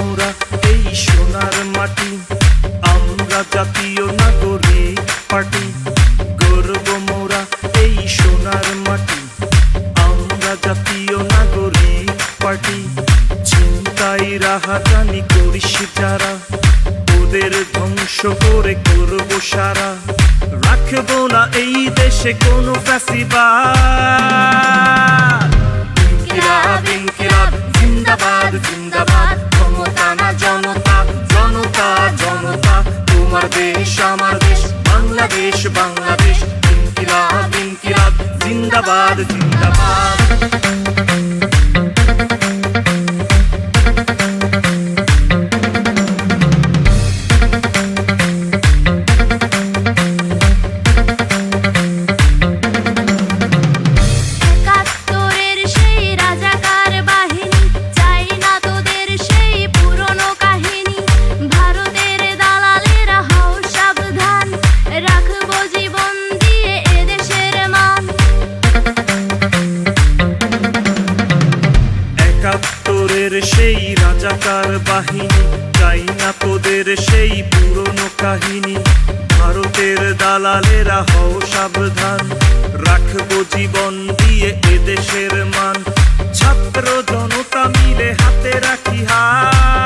মোরা এই সোনার মাটি, আমরা জাতীয় নাগরিক পার্টি। গর্ব মোরা এই সোনার মাটি, আমরা জাতীয় নাগরিক পার্টি। চিন্তাই রাহাজানি করিস যারা, ওদের ধ্বংস করে করব সারা। রাখবো না এই দেশে কোনো ফ্যাসিবাদ। ইনকিলাব ইনকিলাব জিন্দাবাদ জিন্দাবাদ, ক্ষমতা না জনতা, জনতা জনতা। তোমার দেশ আমার দেশ, বাংলাদেশ বাংলাদেশ। ইনকিলাব ইনকিলাব জিন্দাবাদ জিন্দাবাদ। একাত্তরের সেই রাজাকার বাহিনী, চাই না তোদের সেই পুরনো কাহিনী। ভারতের দালালেরা হও সাবধান, রাখবো জীবন দিয়ে এদেশের মান। ছাত্র জনতা মিলে হাতে রাখি হাত।